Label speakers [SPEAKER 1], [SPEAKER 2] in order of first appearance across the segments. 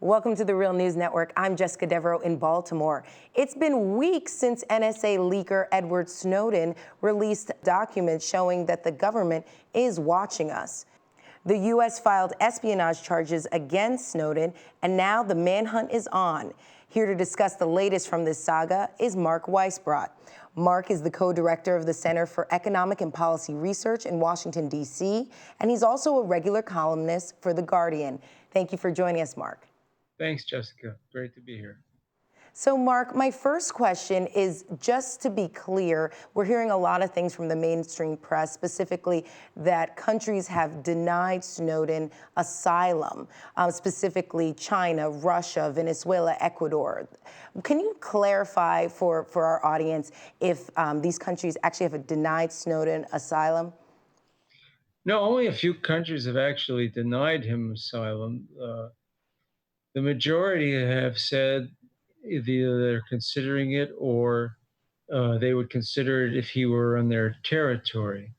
[SPEAKER 1] Welcome to the Real News Network. I'm Jessica Devereaux in Baltimore. It's been weeks since NSA leaker Edward Snowden released documents showing that the government is watching us. The U.S. filed espionage charges against Snowden, and now the manhunt is on. Here to discuss the latest from this saga is Mark Weisbrot. Mark is the co-director of the Center for Economic and Policy Research in Washington, D.C., and he's also a regular columnist for The Guardian. Thank you for joining us, Mark.
[SPEAKER 2] Thanks, Jessica. Great to be here.
[SPEAKER 1] So, Mark, my first question is just to be clear, we're hearing a lot of things from the mainstream press, specifically that countries have denied Snowden asylum, specifically China, Russia, Venezuela, Ecuador. Can you clarify for our audience if these countries actually have denied Snowden asylum?
[SPEAKER 2] No, only a few countries have actually denied him asylum. The majority have said either they're considering it or they would consider it if he were on their territory.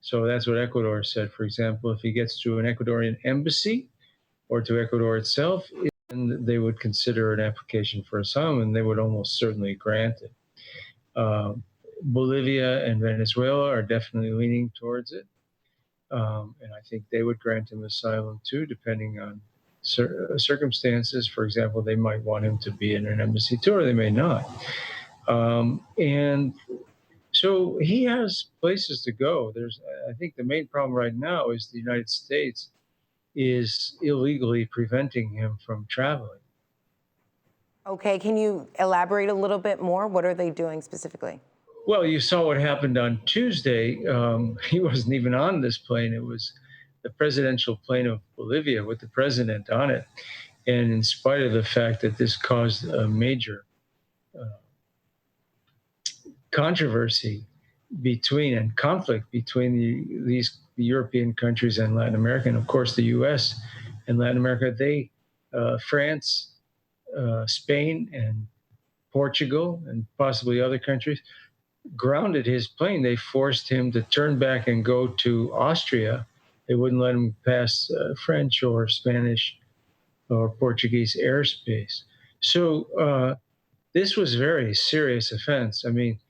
[SPEAKER 2] So that's what Ecuador said. For example, if he gets to an Ecuadorian embassy or to Ecuador itself, then they would consider an application for asylum and they would almost certainly grant it. Bolivia and Venezuela are definitely leaning towards it. And I think they would grant him asylum too, depending on circumstances. For example, they might want him to be in an embassy too, or they may not. And so he has places to go. I think the main problem right now is the United States is illegally preventing him from traveling.
[SPEAKER 1] Okay, can you elaborate a little bit more? What are they doing specifically?
[SPEAKER 2] Well, you saw what happened on Tuesday. He wasn't even on this plane. It was the presidential plane of Bolivia with the president on it. And in spite of the fact that this caused a major controversy and conflict between the European countries and Latin America, and of course the U.S. and Latin America, France, Spain, and Portugal, and possibly other countries, grounded his plane. They forced him to turn back and go to Austria. They wouldn't let him pass French or Spanish or Portuguese airspace. So this was a very serious offense. I mean,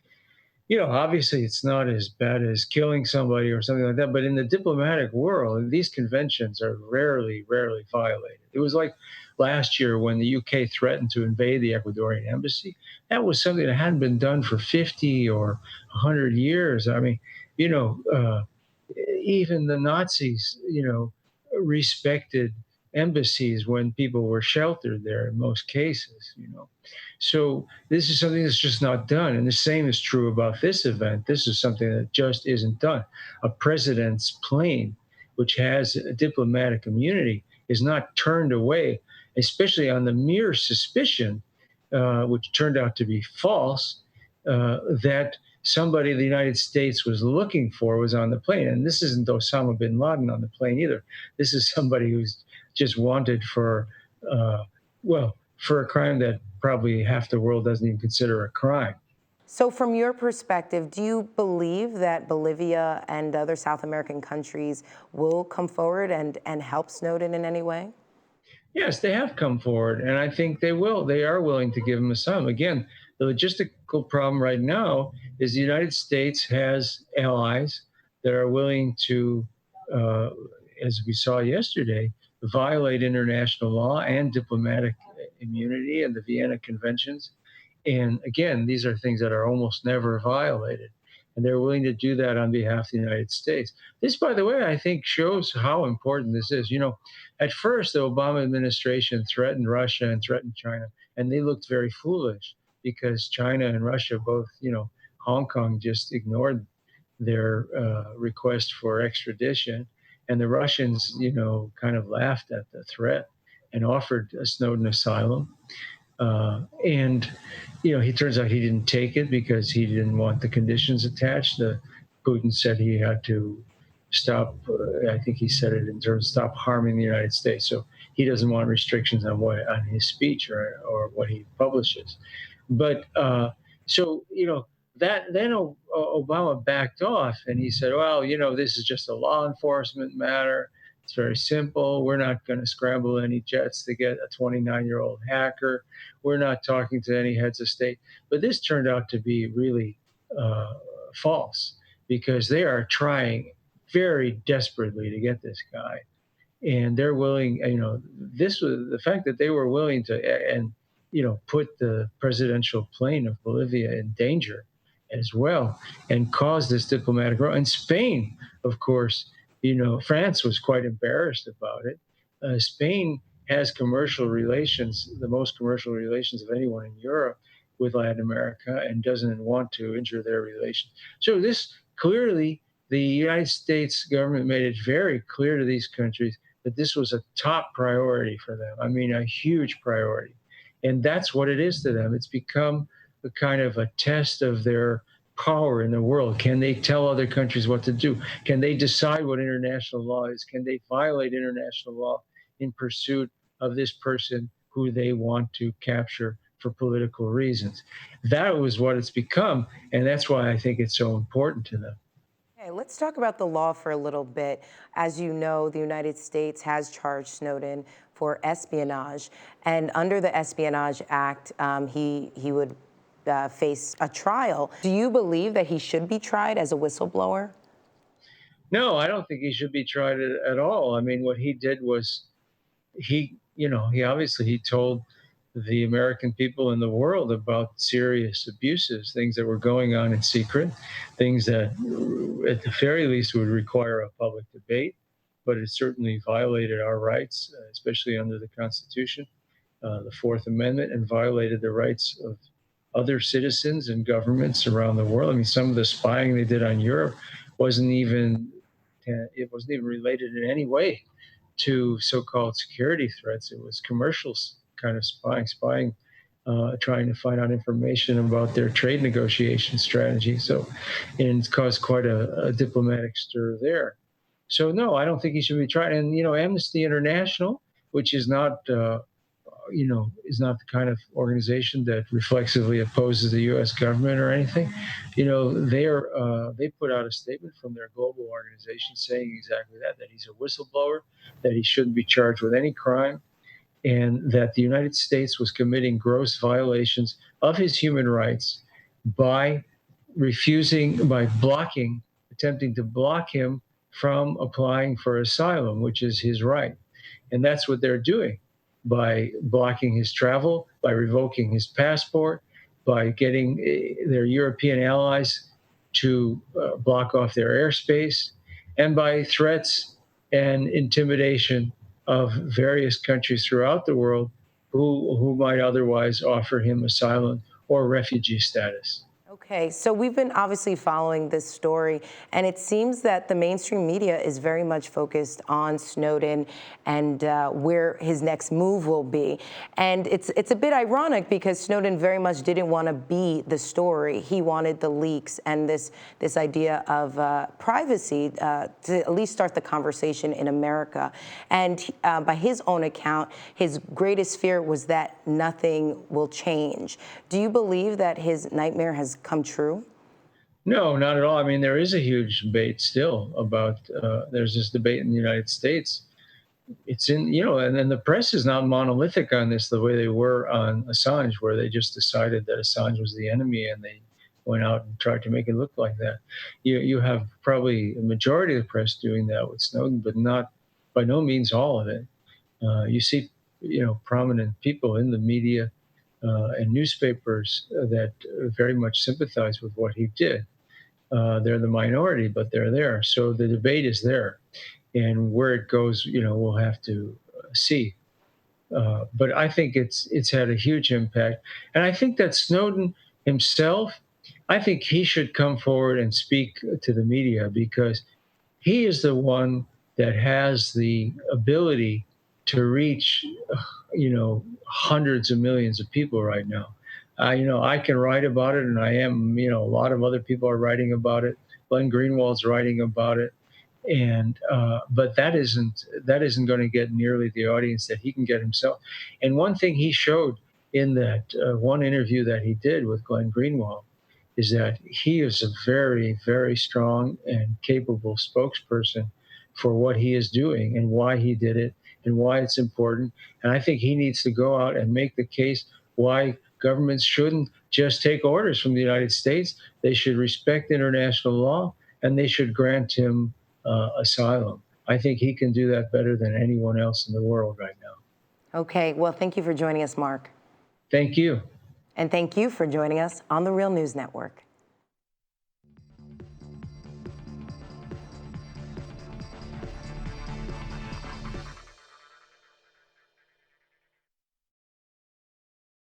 [SPEAKER 2] obviously it's not as bad as killing somebody or something like that, but in the diplomatic world, these conventions are rarely violated. It was like last year when the UK threatened to invade the Ecuadorian embassy. That was something that hadn't been done for 50 or 100 years. I mean, even the Nazis, respected embassies when people were sheltered there in most cases. So this is something that's just not done. And the same is true about this event. This is something that just isn't done. A president's plane, which has a diplomatic immunity, is not turned away, especially on the mere suspicion, which turned out to be false, that somebody in the United States was looking for was on the plane. And this isn't Osama bin Laden on the plane either. This is somebody who's just wanted for a crime that probably half the world doesn't even consider a crime.
[SPEAKER 1] So from your perspective, do you believe that Bolivia and other South American countries will come forward and help Snowden in any way?
[SPEAKER 2] Yes, they have come forward, and I think they will. They are willing to give him asylum. Again, the logistical problem right now is the United States has allies that are willing to, as we saw yesterday, violate international law and diplomatic immunity and the Vienna Conventions. And again, these are things that are almost never violated. And they're willing to do that on behalf of the United States. This, by the way, I think shows how important this is. At first, the Obama administration threatened Russia and threatened China, and they looked very foolish because China and Russia both, Hong Kong just ignored their request for extradition. And the Russians, kind of laughed at the threat and offered Snowden asylum. And he turns out he didn't take it because he didn't want the conditions attached. Putin said he had to stop. I think he said it in terms of stop harming the United States. So he doesn't want restrictions on his speech or what he publishes. But that then Obama backed off and he said, well, this is just a law enforcement matter. It's very simple. We're not going to scramble any jets to get a 29-year-old hacker. We're not talking to any heads of state. But this turned out to be really uh, false because they are trying very desperately to get this guy, and they're willing. This was the fact that they were willing to and put the presidential plane of Bolivia in danger as well, and cause this diplomatic row. And Spain, of course, France was quite embarrassed about it. Spain has commercial relations, the most commercial relations of anyone in Europe with Latin America, and doesn't want to injure their relations. So this clearly, the United States government made it very clear to these countries that this was a top priority for them. I mean, a huge priority. And that's what it is to them. It's become a kind of a test of their power in the world. Can they tell other countries what to do? Can they decide what international law is? Can they violate international law in pursuit of this person who they want to capture for political reasons? That was what it's become. And that's why I think it's so important to them.
[SPEAKER 1] Okay, let's talk about the law for a little bit. As you know, the United States has charged Snowden for espionage, and under the Espionage Act, he would face a trial. Do you believe that he should be tried as a whistleblower?
[SPEAKER 2] No, I don't think he should be tried at all. I mean, what he did was he obviously he told the American people in the world about serious abuses, things that were going on in secret, things that at the very least would require a public debate, but it certainly violated our rights, especially under the Constitution, the Fourth Amendment, and violated the rights of other citizens and governments around the world. I mean, some of the spying they did on Europe wasn't even it wasn't even related in any way to so-called security threats. It was commercial kind of spying, trying to find out information about their trade negotiation strategy. So, and it's caused quite a diplomatic stir there. So, no, I don't think he should be tried. And Amnesty International, which is not the kind of organization that reflexively opposes the U.S. government or anything. They put out a statement from their global organization saying exactly that he's a whistleblower, that he shouldn't be charged with any crime, and that the United States was committing gross violations of his human rights by attempting to block him from applying for asylum, which is his right. And that's what they're doing by blocking his travel, by revoking his passport, by getting their European allies to block off their airspace, and by threats and intimidation of various countries throughout the world who might otherwise offer him asylum or refugee status.
[SPEAKER 1] Okay, so we've been obviously following this story, and it seems that the mainstream media is very much focused on Snowden and where his next move will be. And it's a bit ironic because Snowden very much didn't want to be the story. He wanted the leaks and this idea of privacy to at least start the conversation in America. And by his own account, his greatest fear was that nothing will change. Do you believe that his nightmare has come true?
[SPEAKER 2] No, not at all. I mean, there is a huge debate still about. There's this debate in the United States. It's in, and then the press is not monolithic on this the way they were on Assange, where they just decided that Assange was the enemy and they went out and tried to make it look like that. You have probably a majority of the press doing that with Snowden, but not by no means all of it. You see, prominent people in the media and newspapers that very much sympathize with what he did. They're the minority, but they're there. So the debate is there. And where it goes, we'll have to see. But I think it's had a huge impact. And I think that Snowden himself, I think he should come forward and speak to the media because he is the one that has the ability to reach, hundreds of millions of people right now. I can write about it, and I am. A lot of other people are writing about it. Glenn Greenwald's writing about it, and but that isn't going to get nearly the audience that he can get himself. And one thing he showed in that one interview that he did with Glenn Greenwald is that he is a very, very strong and capable spokesperson for what he is doing and why he did it and why it's important. And I think he needs to go out and make the case why governments shouldn't just take orders from the United States. They should respect international law and they should grant him asylum. I think he can do that better than anyone else in the world right now.
[SPEAKER 1] Okay, well, thank you for joining us, Mark.
[SPEAKER 2] Thank you.
[SPEAKER 1] And thank you for joining us on the Real News Network.